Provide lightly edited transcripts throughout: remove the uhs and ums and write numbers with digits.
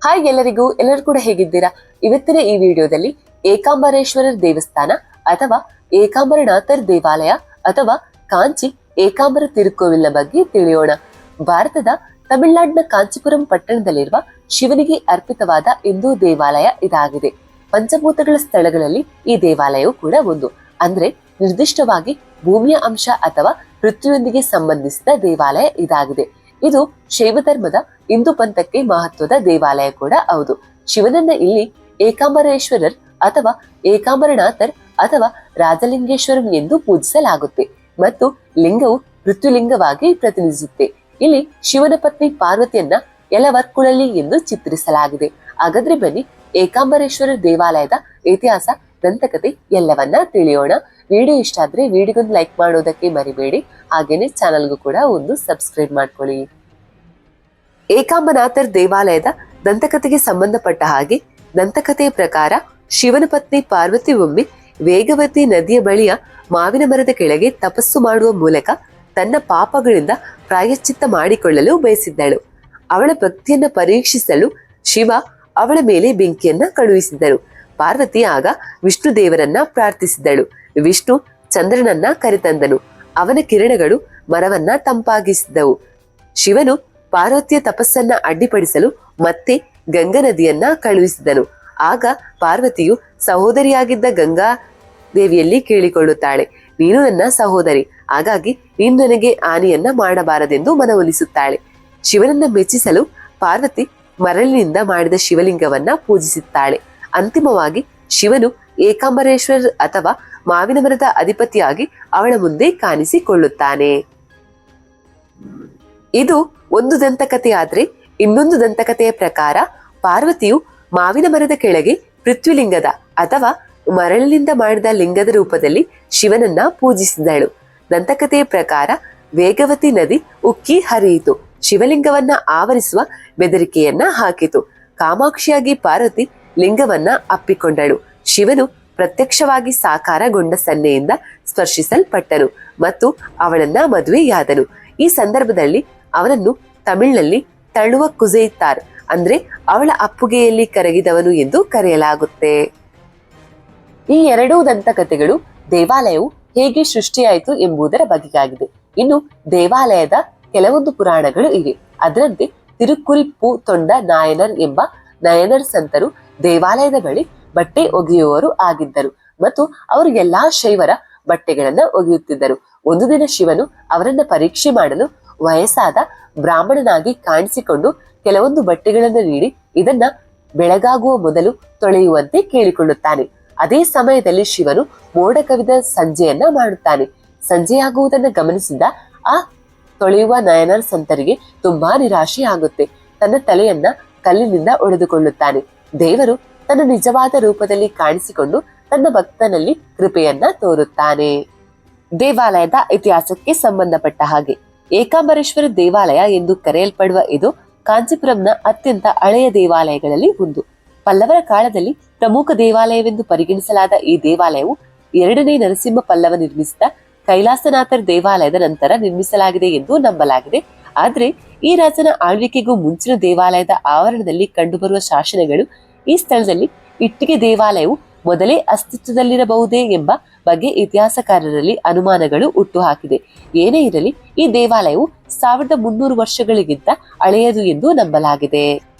Hi ಎಲ್ಲರೂ ಕೂಡ ಹೇಗಿದ್ದೀರಾ? ಇವತ್ತಿನ ಈ ವಿಡಿಯೋದಲ್ಲಿ ಏಕಾಂಬರೇಶ್ವರರ ದೇವಸ್ಥಾನ ಅಥವಾ ಏಕಾಂಬರನಾಥರ್ ದೇವಾಲಯ ಅಥವಾ ಕಾಂಚಿ ಏಕಾಂಬರ ತಿರುಕೋವಿಲ್ನ ಬಗ್ಗೆ ತಿಳಿಯೋಣ. ಭಾರತದ ತಮಿಳುನಾಡಿನ ಕಾಂಚೀಪುರಂ ಪಟ್ಟಣದಲ್ಲಿರುವ ಶಿವನಿಗೆ ಅರ್ಪಿತವಾದ ಹಿಂದೂ ದೇವಾಲಯ ಇದಾಗಿದೆ. ಪಂಚಭೂತಗಳ ಸ್ಥಳಗಳಲ್ಲಿ ಈ ದೇವಾಲಯವು ಕೂಡ ಒಂದು. ಅಂದ್ರೆ ನಿರ್ದಿಷ್ಟವಾಗಿ ಭೂಮಿಯ ಅಂಶ ಅಥವಾ ಪೃಥ್ವಿಯೊಂದಿಗೆ ಸಂಬಂಧಿಸಿದ ದೇವಾಲಯ ಇದಾಗಿದೆ. ಇದು ಶೈವ ಧರ್ಮದ ಹಿಂದೂ ಪಂಥಕ್ಕೆ ಮಹತ್ವದ ದೇವಾಲಯ ಕೂಡ ಹೌದು. ಶಿವನನ್ನ ಇಲ್ಲಿ ಏಕಾಂಬರೇಶ್ವರರ್ ಅಥವಾ ಏಕಾಂಬರನಾಥರ್ ಅಥವಾ ರಾಜಲಿಂಗೇಶ್ವರಂ ಎಂದು ಪೂಜಿಸಲಾಗುತ್ತೆ ಮತ್ತು ಲಿಂಗವು ಪೃಥ್ವಿಲಿಂಗವಾಗಿ ಪ್ರತಿನಿಧಿಸುತ್ತೆ. ಇಲ್ಲಿ ಶಿವನ ಪತ್ನಿ ಪಾರ್ವತಿಯನ್ನ ಎಲವರ್ಕುಳಲ್ಲಿ ಎಂದು ಚಿತ್ರಿಸಲಾಗಿದೆ. ಹಾಗಾದ್ರೆ ಬನ್ನಿ ಏಕಾಂಬರೇಶ್ವರ ದೇವಾಲಯದ ಇತಿಹಾಸ, ದಂತಕತೆ ಎಲ್ಲವನ್ನ ತಿಳಿಯೋಣ. ವಿಡಿಯೋ ಇಷ್ಟ ಆದ್ರೆ ವಿಡಿಯೋಗೊಂದು ಲೈಕ್ ಮಾಡೋದಕ್ಕೆ ಮರಿಬೇಡಿ. ಹಾಗೇನೆ ಚಾನಲ್ಗೂ ಕೂಡ ಒಂದು ಸಬ್ಸ್ಕ್ರೈಬ್ ಮಾಡ್ಕೊಳ್ಳಿ. ಏಕಾಂಬರನಾಥರ್ ದೇವಾಲಯದ ದಂತಕಥೆಗೆ ಸಂಬಂಧಪಟ್ಟ ಹಾಗೆ ದಂತಕಥೆಯ ಪ್ರಕಾರ ಶಿವನ ಪತ್ನಿ ಪಾರ್ವತಿ ಒಮ್ಮೆ ವೇಗವತಿ ನದಿಯ ಬಳಿಯ ಮಾವಿನ ಮರದ ಕೆಳಗೆ ತಪಸ್ಸು ಮಾಡುವ ಮೂಲಕ ತನ್ನ ಪಾಪಗಳಿಂದ ಪ್ರಾಯಶ್ಚಿತ್ತ ಮಾಡಿಕೊಳ್ಳಲು ಬಯಸಿದ್ದಳು. ಅವಳ ಭಕ್ತಿಯನ್ನ ಪರೀಕ್ಷಿಸಲು ಶಿವ ಅವಳ ಮೇಲೆ ಬೆಂಕಿಯನ್ನ ಕಳುಹಿಸಿದಳು. ಪಾರ್ವತಿ ಆಗ ವಿಷ್ಣು ದೇವರನ್ನ ಪ್ರಾರ್ಥಿಸಿದಳು. ವಿಷ್ಣು ಚಂದ್ರನನ್ನ ಕರೆತಂದನು. ಅವನ ಕಿರಣಗಳು ಮರವನ್ನ ತಂಪಾಗಿಸಿದವು. ಶಿವನು ಪಾರ್ವತಿಯ ತಪಸ್ಸನ್ನ ಅಡ್ಡಿಪಡಿಸಲು ಮತ್ತೆ ಗಂಗಾ ನದಿಯನ್ನ ಕಳುಹಿಸಿದನು. ಆಗ ಪಾರ್ವತಿಯು ಸಹೋದರಿಯಾಗಿದ್ದ ಗಂಗಾ ದೇವಿಯಲ್ಲಿ ಕೇಳಿಕೊಳ್ಳುತ್ತಾಳೆ, ನೀನು ನನ್ನ ಸಹೋದರಿ, ಹಾಗಾಗಿ ನೀನು ನನಗೆ ಹಾನಿಯನ್ನ ಮಾಡಬಾರದೆಂದು ಮನವೊಲಿಸುತ್ತಾಳೆ. ಶಿವನನ್ನ ಮೆಚ್ಚಿಸಲು ಪಾರ್ವತಿ ಮರಳಿನಿಂದ ಮಾಡಿದ ಶಿವಲಿಂಗವನ್ನ ಪೂಜಿಸುತ್ತಾಳೆ. ಅಂತಿಮವಾಗಿ ಶಿವನು ಏಕಾಂಬರೇಶ್ವರ ಅಥವಾ ಮಾವಿನ ಮರದ ಅಧಿಪತಿಯಾಗಿ ಅವಳ ಮುಂದೆ ಕಾಣಿಸಿಕೊಳ್ಳುತ್ತಾನೆ. ಇದು ಒಂದು ದಂತಕಥೆಯಾದ್ರೆ ಇನ್ನೊಂದು ದಂತಕಥೆಯ ಪ್ರಕಾರ ಪಾರ್ವತಿಯು ಮಾವಿನ ಮರದ ಕೆಳಗೆ ಪೃಥ್ವಿಲಿಂಗದ ಅಥವಾ ಮರಳಿನಿಂದ ಮಾಡಿದ ಲಿಂಗದ ರೂಪದಲ್ಲಿ ಶಿವನನ್ನ ಪೂಜಿಸಿದಳು. ದಂತಕಥೆಯ ಪ್ರಕಾರ ವೇಗವತಿ ನದಿ ಉಕ್ಕಿ ಹರಿಯಿತು, ಶಿವಲಿಂಗವನ್ನ ಆವರಿಸುವ ಬೆದರಿಕೆಯನ್ನ ಹಾಕಿತು. ಕಾಮಾಕ್ಷಿಯಾಗಿ ಪಾರ್ವತಿ ಲಿಂಗವನ್ನ ಅಪ್ಪಿಕೊಂಡಳು. ಶಿವನು ಪ್ರತ್ಯಕ್ಷವಾಗಿ ಸಾಕಾರಗೊಂಡ ಸನ್ನೆಯಿಂದ ಸ್ಪರ್ಶಿಸಲ್ಪಟ್ಟನು ಮತ್ತು ಅವಳನ್ನ ಮದುವೆಯಾದನು. ಈ ಸಂದರ್ಭದಲ್ಲಿ ಅವನನ್ನು ತಮಿಳಿನಲ್ಲಿ ತಳುವ ಕುಜೈತಾರ್ ಅಂದ್ರೆ ಅವಳ ಅಪ್ಪುಗೆಯಲ್ಲಿ ಕರಗಿದವನು ಎಂದು ಕರೆಯಲಾಗುತ್ತೆ. ಈ ಎರಡೂ ದಂತಕಥೆಗಳು ದೇವಾಲಯವು ಹೇಗೆ ಸೃಷ್ಟಿಯಾಯಿತು ಎಂಬುದರ ಬಗೆಗಾಗಿದೆ. ಇನ್ನು ದೇವಾಲಯದ ಕೆಲವೊಂದು ಪುರಾಣಗಳು ಇವೆ. ಅದರಂತೆ ತಿರುಕುರಿಪ್ಪು ತೊಂಡ ನಾಯನರ್ ಎಂಬ ನಯನರ್ ಸಂತರು ದೇವಾಲಯದ ಬಳಿ ಬಟ್ಟೆ ಒಗೆಯುವವರು ಆಗಿದ್ದರು ಮತ್ತು ಅವರು ಎಲ್ಲಾ ಶೈವರ ಬಟ್ಟೆಗಳನ್ನ ಒಗೆಯುತ್ತಿದ್ದರು. ಒಂದು ದಿನ ಶಿವನು ಅವರನ್ನ ಪರೀಕ್ಷೆ ಮಾಡಲು ವಯಸ್ಸಾದ ಬ್ರಾಹ್ಮಣನಾಗಿ ಕಾಣಿಸಿಕೊಂಡು ಕೆಲವೊಂದು ಬಟ್ಟೆಗಳನ್ನು ನೀಡಿ ಇದನ್ನ ಬೆಳಗಾಗುವ ಮೊದಲು ತೊಳೆಯುವಂತೆ ಕೇಳಿಕೊಳ್ಳುತ್ತಾನೆ. ಅದೇ ಸಮಯದಲ್ಲಿ ಶಿವನು ಮೋಡ ಕವಿದ ಸಂಜೆಯನ್ನ ಮಾಡುತ್ತಾನೆ. ಸಂಜೆಯಾಗುವುದನ್ನು ಗಮನಿಸಿದ ಆ ತೊಳೆಯುವ ನಯನರ್ ಸಂತರಿಗೆ ತುಂಬಾ ನಿರಾಶೆ ಆಗುತ್ತೆ. ತನ್ನ ತಲೆಯನ್ನ ಕಲ್ಲಿನಿಂದ ಒಡೆದುಕೊಳ್ಳುತ್ತಾನೆ. ದೇವರು ತನ್ನ ನಿಜವಾದ ರೂಪದಲ್ಲಿ ಕಾಣಿಸಿಕೊಂಡು ತನ್ನ ಭಕ್ತನಲ್ಲಿ ಕೃಪೆಯನ್ನ ತೋರುತ್ತಾನೆ. ದೇವಾಲಯದ ಇತಿಹಾಸಕ್ಕೆ ಸಂಬಂಧಪಟ್ಟ ಹಾಗೆ ಏಕಾಂಬರೇಶ್ವರ ದೇವಾಲಯ ಎಂದು ಕರೆಯಲ್ಪಡುವ ಇದು ಕಾಂಚೀಪುರಂನ ಅತ್ಯಂತ ಹಳೆಯ ದೇವಾಲಯಗಳಲ್ಲಿ ಒಂದು. ಪಲ್ಲವರ ಕಾಲದಲ್ಲಿ ಪ್ರಮುಖ ದೇವಾಲಯವೆಂದು ಪರಿಗಣಿಸಲಾದ ಈ ದೇವಾಲಯವು 2ನೇ ನರಸಿಂಹ ಪಲ್ಲವ ನಿರ್ಮಿಸಿದ ಕೈಲಾಸನಾಥರ್ ದೇವಾಲಯದ ನಂತರ ನಿರ್ಮಿಸಲಾಗಿದೆ ಎಂದು ನಂಬಲಾಗಿದೆ. ಆದ್ರೆ ಈ ರಾಜನ ಆಳ್ವಿಕೆಗೂ ಮುಂಚಿನ ದೇವಾಲಯದ ಆವರಣದಲ್ಲಿ ಕಂಡುಬರುವ ಶಾಸನಗಳು ಈ ಸ್ಥಳದಲ್ಲಿ ಇಟ್ಟಿಗೆ ದೇವಾಲಯವು ಮೊದಲೇ ಅಸ್ತಿತ್ವದಲ್ಲಿರಬಹುದೇ ಎಂಬ ಬಗ್ಗೆ ಇತಿಹಾಸಕಾರರಲ್ಲಿ ಅನುಮಾನಗಳು ಹುಟ್ಟುಹಾಕಿದೆ. ಏನೇ ಇರಲಿ, ಈ ದೇವಾಲಯವು 1300 ವರ್ಷಗಳಿಗಿಂತ ಹಳೆಯದು ಎಂದು ನಂಬಲಾಗಿದೆ.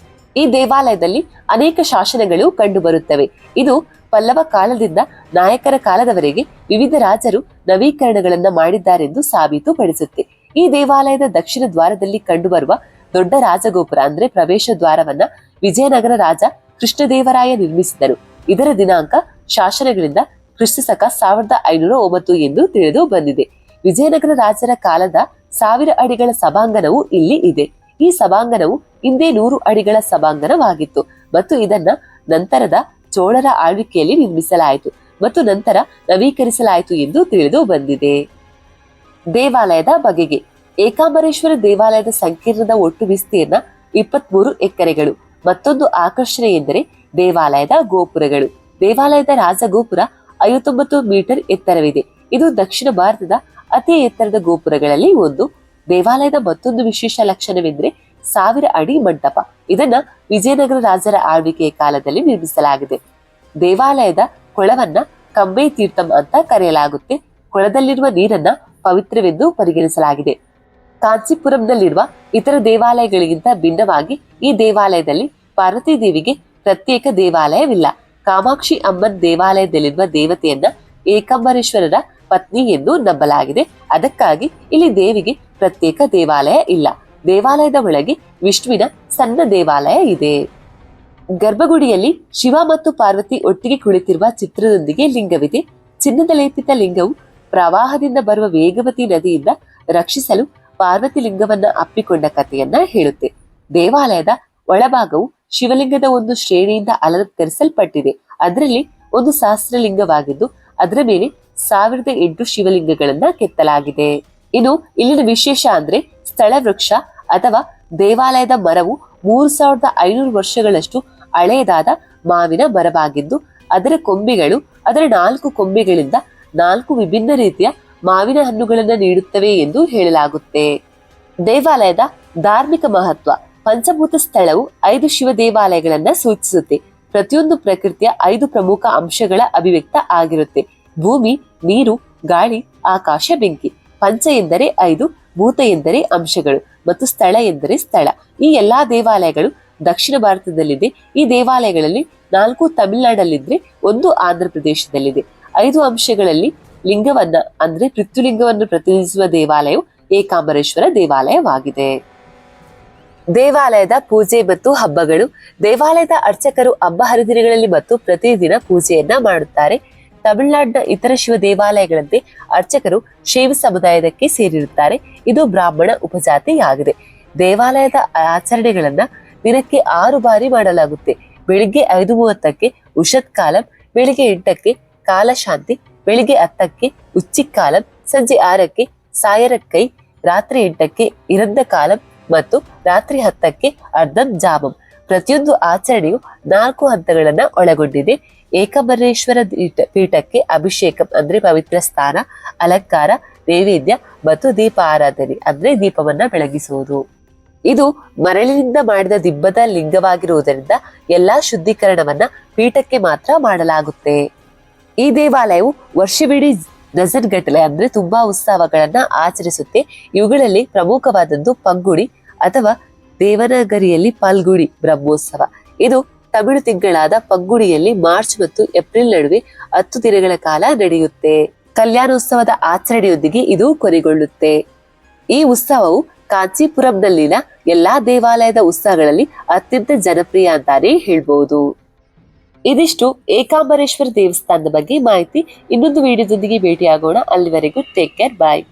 ಈ ದೇವಾಲಯದಲ್ಲಿ ಅನೇಕ ಶಾಸನಗಳು ಕಂಡುಬರುತ್ತವೆ. ಇದು ಪಲ್ಲವ ಕಾಲದಿಂದ ನಾಯಕರ ಕಾಲದವರೆಗೆ ವಿವಿಧ ರಾಜರು ನವೀಕರಣಗಳನ್ನ ಮಾಡಿದ್ದಾರೆಂದು ಸಾಬೀತುಪಡಿಸುತ್ತೆ. ಈ ದೇವಾಲಯದ ದಕ್ಷಿಣ ದ್ವಾರದಲ್ಲಿ ಕಂಡುಬರುವ ದೊಡ್ಡ ರಾಜಗೋಪುರ ಅಂದ್ರೆ ಪ್ರವೇಶ ದ್ವಾರವನ್ನ ವಿಜಯನಗರ ರಾಜ ಕೃಷ್ಣದೇವರಾಯ ನಿರ್ಮಿಸಿದರು. ಇದರ ದಿನಾಂಕ ಶಾಸನಗಳಿಂದ ಕ್ರಿಸ್ತಶಕ 1509 ಎಂದು ತಿಳಿದು ಬಂದಿದೆ. ವಿಜಯನಗರ ರಾಜರ ಕಾಲದ 1000 ಅಡಿಗಳ ಸಭಾಂಗಣವು ಇಲ್ಲಿ ಇದೆ. ಈ ಸಭಾಂಗಣವು ಹಿಂದೆ 100 ಅಡಿಗಳ ಸಭಾಂಗಣವಾಗಿತ್ತು ಮತ್ತು ಇದನ್ನ ನಂತರದ ಚೋಳರ ಆಳ್ವಿಕೆಯಲ್ಲಿ ನಿರ್ಮಿಸಲಾಯಿತು ಮತ್ತು ನಂತರ ನವೀಕರಿಸಲಾಯಿತು ಎಂದು ತಿಳಿದು ಬಂದಿದೆ. ದೇವಾಲಯದ ಬಗೆಗೆ ಏಕಾಂಬರೇಶ್ವರ ದೇವಾಲಯದ ಸಂಕೀರ್ಣದ ಒಟ್ಟು ವಿಸ್ತೀರ್ಣ 23 ಎಕರೆಗಳು. ಮತ್ತೊಂದು ಆಕರ್ಷಣೆ ಎಂದರೆ ದೇವಾಲಯದ ಗೋಪುರಗಳು. ದೇವಾಲಯದ ರಾಜಗೋಪುರ 59 ಮೀಟರ್ ಎತ್ತರವಿದೆ. ಇದು ದಕ್ಷಿಣ ಭಾರತದ ಅತಿ ಎತ್ತರದ ಗೋಪುರಗಳಲ್ಲಿ ಒಂದು. ದೇವಾಲಯದ ಮತ್ತೊಂದು ವಿಶೇಷ ಲಕ್ಷಣವೆಂದರೆ 1000 ಅಡಿ ಮಂಟಪ. ಇದನ್ನ ವಿಜಯನಗರ ರಾಜರ ಆಳ್ವಿಕೆಯ ಕಾಲದಲ್ಲಿ ನಿರ್ಮಿಸಲಾಗಿದೆ. ದೇವಾಲಯದ ಕೊಳವನ್ನ ಕಂಬೈ ತೀರ್ಥಂ ಅಂತ ಕರೆಯಲಾಗುತ್ತೆ. ಕೊಳದಲ್ಲಿರುವ ನೀರನ್ನ ಪವಿತ್ರವೆಂದು ಪರಿಗಣಿಸಲಾಗಿದೆ. ಕಾಂಚೀಪುರಂನಲ್ಲಿರುವ ಇತರ ದೇವಾಲಯಗಳಿಗಿಂತ ಭಿನ್ನವಾಗಿ ಈ ದೇವಾಲಯದಲ್ಲಿ ಪಾರ್ವತಿ ದೇವಿಗೆ ಪ್ರತ್ಯೇಕ ದೇವಾಲಯವಿಲ್ಲ. ಕಾಮಾಕ್ಷಿ ಅಮ್ಮನ್ ದೇವಾಲಯದಲ್ಲಿರುವ ದೇವತೆಯನ್ನ ಏಕಾಂಬರೇಶ್ವರರ ಪತ್ನಿ ಎಂದು ನಂಬಲಾಗಿದೆ. ಅದಕ್ಕಾಗಿ ಇಲ್ಲಿ ದೇವಿಗೆ ಪ್ರತ್ಯೇಕ ದೇವಾಲಯ ಇಲ್ಲ. ದೇವಾಲಯದ ಒಳಗೆ ವಿಷ್ಣುವಿನ ಸಣ್ಣ ದೇವಾಲಯ ಇದೆ. ಗರ್ಭಗುಡಿಯಲ್ಲಿ ಶಿವ ಮತ್ತು ಪಾರ್ವತಿ ಒಟ್ಟಿಗೆ ಕುಳಿತಿರುವ ಚಿತ್ರದೊಂದಿಗೆ ಲಿಂಗವಿದೆ. ಚಿನ್ನದ ಲೇಪಿತ ಲಿಂಗವು ಪ್ರವಾಹದಿಂದ ಬರುವ ವೇಗವತಿ ನದಿಯಿಂದ ರಕ್ಷಿಸಲು ಪಾರ್ವತಿ ಲಿಂಗವನ್ನ ಅಪ್ಪಿಕೊಂಡ ಕಥೆಯನ್ನ ಹೇಳುತ್ತೆ. ದೇವಾಲಯದ ಒಳಭಾಗವು ಶಿವಲಿಂಗದ ಒಂದು ಶ್ರೇಣಿಯಿಂದ ಅಲಂಕರಿಸಲ್ಪಟ್ಟಿದೆ. ಅದರಲ್ಲಿ ಒಂದು ಸಹಸ್ರಲಿಂಗವಾಗಿದ್ದು ಅದರ ಮೇಲೆ 1008 ಶಿವಲಿಂಗಗಳನ್ನ ಕೆತ್ತಲಾಗಿದೆ. ಇನ್ನು ಇಲ್ಲಿನ ವಿಶೇಷ ಅಂದ್ರೆ ಸ್ಥಳ ವೃಕ್ಷ ಅಥವಾ ದೇವಾಲಯದ ಮರವು 3500 ವರ್ಷಗಳಷ್ಟು ಹಳೆಯದಾದ ಮಾವಿನ ಮರವಾಗಿದ್ದು ಅದರ ಕೊಂಬೆಗಳು ಅದರ 4 ಕೊಂಬೆಗಳಿಂದ 4 ವಿಭಿನ್ನ ರೀತಿಯ ಮಾವಿನ ಹಣ್ಣುಗಳನ್ನ ನೀಡುತ್ತವೆ ಎಂದು ಹೇಳಲಾಗುತ್ತೆ. ದೇವಾಲಯದ ಧಾರ್ಮಿಕ ಮಹತ್ವ. ಪಂಚಭೂತ ಸ್ಥಳವು 5 ಶಿವ ದೇವಾಲಯಗಳನ್ನ ಸೂಚಿಸುತ್ತೆ. ಪ್ರತಿಯೊಂದು ಪ್ರಕೃತಿಯ 5 ಪ್ರಮುಖ ಅಂಶಗಳ ಅಭಿವ್ಯಕ್ತ ಆಗಿರುತ್ತೆ. ಭೂಮಿ, ನೀರು, ಗಾಳಿ, ಆಕಾಶ, ಬೆಂಕಿ. ಪಂಚ ಎಂದರೆ 5, ಭೂತ ಎಂದರೆ ಅಂಶಗಳು ಮತ್ತು ಸ್ಥಳ ಎಂದರೆ ಸ್ಥಳ. ಈ ಎಲ್ಲಾ ದೇವಾಲಯಗಳು ದಕ್ಷಿಣ ಭಾರತದಲ್ಲಿದೆ. ಈ ದೇವಾಲಯಗಳಲ್ಲಿ 4 ತಮಿಳುನಾಡಲ್ಲಿದ್ರೆ 1 ಆಂಧ್ರ ಪ್ರದೇಶದಲ್ಲಿದೆ. 5 ಅಂಶಗಳಲ್ಲಿ ಲಿಂಗವನ್ನ ಅಂದ್ರೆ ಪೃಥ್ವಿಲಿಂಗವನ್ನು ಪ್ರತಿನಿಧಿಸುವ ದೇವಾಲಯವು ಏಕಾಂಬರೇಶ್ವರ ದೇವಾಲಯವಾಗಿದೆ. ದೇವಾಲಯದ ಪೂಜೆ ಮತ್ತು ಹಬ್ಬಗಳು. ದೇವಾಲಯದ ಅರ್ಚಕರು ಹಬ್ಬ ಹರಿದಿನಗಳಲ್ಲಿ ಮತ್ತು ಪ್ರತಿದಿನ ಪೂಜೆಯನ್ನ ಮಾಡುತ್ತಾರೆ. ತಮಿಳುನಾಡಿನ ಇತರ ಶಿವ ದೇವಾಲಯಗಳಂತೆ ಅರ್ಚಕರು ಶೈವ ಸಮುದಾಯದಕ್ಕೆ ಸೇರಿರುತ್ತಾರೆ. ಇದು ಬ್ರಾಹ್ಮಣ ಉಪಜಾತಿಯಾಗಿದೆ. ದೇವಾಲಯದ ಆಚರಣೆಗಳನ್ನ ದಿನಕ್ಕೆ 6 ಬಾರಿ ಮಾಡಲಾಗುತ್ತೆ. ಬೆಳಿಗ್ಗೆ 5:30ಕ್ಕೆ ಉಷತ್ ಕಾಲಂ, ಬೆಳಿಗ್ಗೆ 8ಕ್ಕೆ ಕಾಲಶಾಂತಿ, ಬೆಳಿಗ್ಗೆ 10ಕ್ಕೆ ಉಚ್ಚಿಕ್ಕಾಲಂ, ಸಂಜೆ 6ಕ್ಕೆ ಸಾಯರಕ್ಕೈ, ರಾತ್ರಿ 8ಕ್ಕೆ ಇರಂದ ಕಾಲಂ ಮತ್ತು ರಾತ್ರಿ 10ಕ್ಕೆ ಅರ್ಧಂ ಜಾಮಂ. ಪ್ರತಿಯೊಂದು ಆಚರಣೆಯು 4 ಹಂತಗಳನ್ನ ಒಳಗೊಂಡಿದೆ. ಏಕಾಂಬರೇಶ್ವರ ಪೀಠಕ್ಕೆ ಅಭಿಷೇಕಂ ಅಂದ್ರೆ ಪವಿತ್ರ ಸ್ನಾನ, ಅಲಂಕಾರ, ನೈವೇದ್ಯ ಮತ್ತು ದೀಪ ಆರಾಧನೆ ಅಂದ್ರೆ ದೀಪವನ್ನ ಬೆಳಗಿಸುವುದು. ಇದು ಮರಳಿನಿಂದ ಮಾಡಿದ ದಿಬ್ಬದ ಲಿಂಗವಾಗಿರುವುದರಿಂದ ಎಲ್ಲಾ ಶುದ್ಧೀಕರಣವನ್ನ ಪೀಠಕ್ಕೆ ಮಾತ್ರ ಮಾಡಲಾಗುತ್ತೆ. ಈ ದೇವಾಲಯವು ವರ್ಷವಿಡೀ ಡಜನ್ ಗಟ್ಟಲೆ ಅಂದ್ರೆ ತುಂಬಾ ಉತ್ಸವಗಳನ್ನ ಆಚರಿಸುತ್ತೆ. ಇವುಗಳಲ್ಲಿ ಪ್ರಮುಖವಾದದ್ದು ಪಂಗುಡಿ ಅಥವಾ ದೇವನಗರಿಯಲ್ಲಿ ಪಾಲ್ಗುಡಿ ಬ್ರಹ್ಮೋತ್ಸವ. ಇದು ತಮಿಳು ತಿಂಗಳಾದ ಪಂಗುಡಿಯಲ್ಲಿ ಮಾರ್ಚ್ ಮತ್ತು ಏಪ್ರಿಲ್ ನಡುವೆ 10 ದಿನಗಳ ಕಾಲ ನಡೆಯುತ್ತೆ. ಕಲ್ಯಾಣೋತ್ಸವದ ಆಚರಣೆಯೊಂದಿಗೆ ಇದು ಕೊನೆಗೊಳ್ಳುತ್ತೆ. ಈ ಉತ್ಸವವು ಕಾಂಚೀಪುರಂನಲ್ಲಿನ ಎಲ್ಲಾ ದೇವಾಲಯದ ಉತ್ಸವಗಳಲ್ಲಿ ಅತ್ಯಂತ ಜನಪ್ರಿಯ ಅಂತಾನೆ ಹೇಳ್ಬಹುದು. ಇದಿಷ್ಟು ಏಕಾಂಬರೇಶ್ವರ ದೇವಸ್ಥಾನದ ಬಗ್ಗೆ ಮಾಹಿತಿ. ಇನ್ನೊಂದು ವಿಡಿಯೋದೊಂದಿಗೆ ಭೇಟಿಯಾಗೋಣ. ಅಲ್ಲಿವರೆಗೂ ಟೇಕ್ ಕೇರ್, ಬಾಯ್.